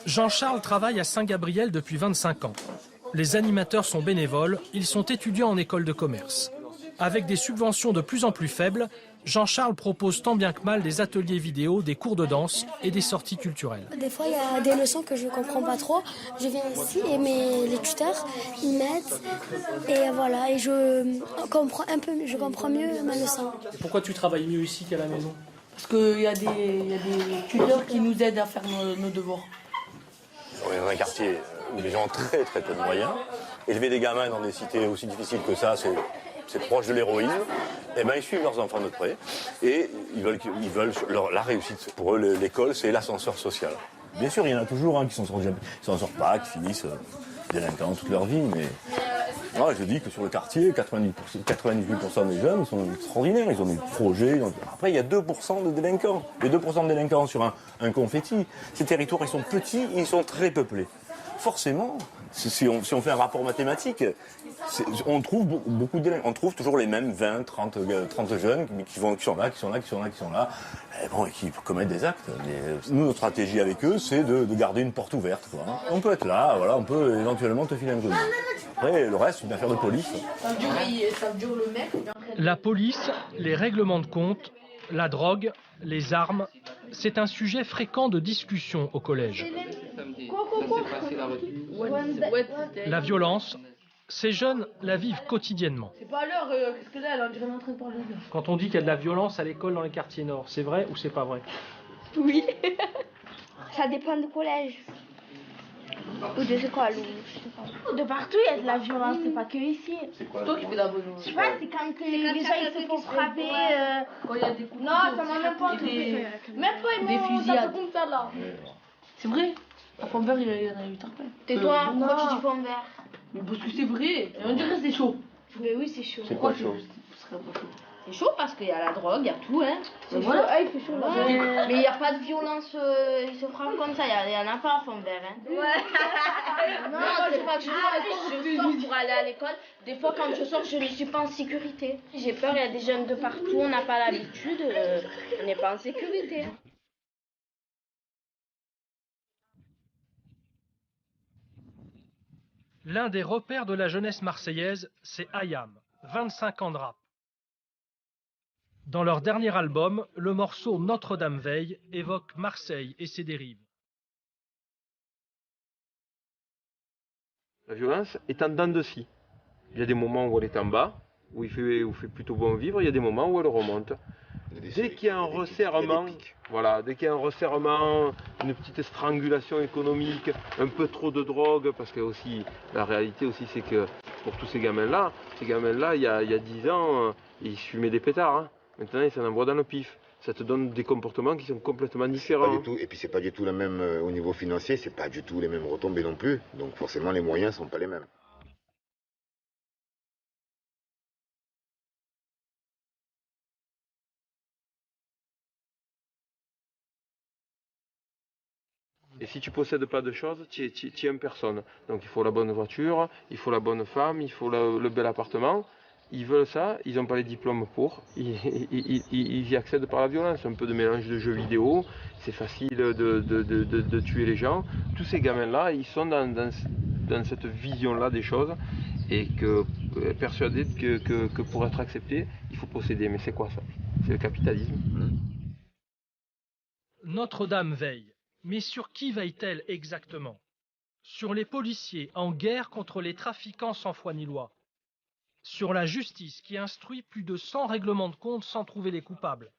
Jean-Charles travaille à Saint-Gabriel depuis 25 ans. Les animateurs sont bénévoles, ils sont étudiants en école de commerce. Avec des subventions de plus en plus faibles, Jean-Charles propose tant bien que mal des ateliers vidéo, des cours de danse et des sorties culturelles. Des fois, il y a des leçons que je ne comprends pas trop. Je viens ici et les tuteurs, ils m'aident. Et voilà, et je comprends mieux ma leçon. Et pourquoi tu travailles mieux ici qu'à la maison? Parce qu'il y a des tuteurs qui nous aident à faire nos devoirs. On est dans un quartier où les gens ont très très peu de moyens. Élever des gamins dans des cités aussi difficiles que ça, c'est proche de l'héroïsme. Eh ben, ils suivent leurs enfants de près et ils veulent la réussite. Pour eux, l'école, c'est l'ascenseur social. Bien sûr, il y en a toujours qui s'en sortent pas, qui finissent délinquants toute leur vie, mais moi, je dis que sur le quartier, 98% des jeunes sont extraordinaires. Ils ont des projets. Après, il y a 2% de délinquants. Les 2% de délinquants sur un confetti. Ces territoires, ils sont petits, ils sont très peuplés. Forcément, si on fait un rapport mathématique, on trouve beaucoup de délinquants. On trouve toujours les mêmes 20, 30 jeunes qui sont là, et qui commettent des actes. Mais nous, notre stratégie avec eux, c'est de garder une porte ouverte. Quoi. On peut être là, voilà, on peut éventuellement te filer un coup de main. Après, le reste, c'est une affaire de police. Ça dure le mec. La police, les règlements de compte, la drogue, les armes, c'est un sujet fréquent de discussion au collège. La violence, ces jeunes la vivent quotidiennement. C'est pas l'heure, qu'est-ce que là, on dirait en train de parler de là. Quand on dit qu'il y a de la violence à l'école dans les quartiers nord, c'est vrai ou c'est pas vrai? Oui. Ça dépend du collège. Ou des écoles, ou je sais pas. De partout, il y a de la violence, c'est pas que ici. C'est toi qui fais de la violence. Je sais pas, c'est quand les gens ils se font frapper. Quand il y a des coups. Non, ça m'a même pas entendu. Même pas, des fusillades. Comme ça là. C'est vrai. À Fond-Vert, il y en a eu tarpin. Tais-toi, pourquoi tu dis Fond-Vert? Mais parce que c'est vrai. On dirait que c'est chaud. Mais oui, c'est chaud. C'est quoi chaud? C'est chaud parce qu'il y a la drogue, il y a tout, hein. C'est voilà. Ah, il fait chaud là. Mais il n'y a pas de violence, ils se frappent comme ça, il y en a pas à Fond-Vert, hein. Ouais. Non, c'est pas que je sors pour aller à l'école. Des fois, quand je sors, je ne suis pas en sécurité. J'ai peur, il y a des jeunes de partout, on n'a pas l'habitude, on n'est pas en sécurité. L'un des repères de la jeunesse marseillaise, c'est Ayam, 25 ans de rap. Dans leur dernier album, le morceau Notre-Dame veille évoque Marseille et ses dérives. La violence est en dents de scie. Il y a des moments où elle est en bas, où il fait plutôt bon vivre, il y a des moments où elle remonte. Dès qu'il y a un resserrement, dès qu'il y a un resserrement, une petite strangulation économique, un peu trop de drogue, parce que aussi, la réalité aussi c'est que pour tous ces gamins-là, il y a 10 ans, ils se fumaient des pétards. Hein. Maintenant, ils s'en envoient dans le pif. Ça te donne des comportements qui sont complètement différents. Pas du tout. Et puis c'est pas du tout la même au niveau financier, c'est pas du tout les mêmes retombées non plus. Donc forcément les moyens sont pas les mêmes. Et si tu possèdes pas de choses, tu es une personne. Donc il faut la bonne voiture, il faut la bonne femme, il faut le bel appartement. Ils veulent ça, ils n'ont pas les diplômes pour, ils y accèdent par la violence, un peu de mélange de jeux vidéo, c'est facile de tuer les gens. Tous ces gamins-là, ils sont dans cette vision-là des choses et persuadés que pour être acceptés, il faut posséder. Mais c'est quoi ça? C'est le capitalisme. Notre-Dame veille. Mais sur qui veille-t-elle exactement? Sur les policiers en guerre contre les trafiquants sans foi ni loi. Sur la justice qui instruit plus de 100 règlements de compte sans trouver les coupables.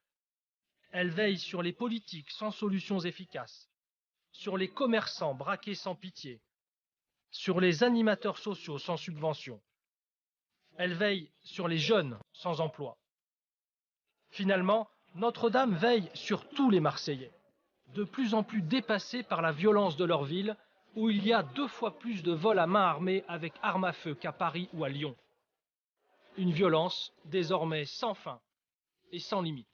Elle veille sur les politiques sans solutions efficaces. Sur les commerçants braqués sans pitié. Sur les animateurs sociaux sans subvention. Elle veille sur les jeunes sans emploi. Finalement, Notre-Dame veille sur tous les Marseillais, de plus en plus dépassés par la violence de leur ville, où il y a 2 fois plus de vols à main armée avec armes à feu qu'à Paris ou à Lyon. Une violence désormais sans fin et sans limite.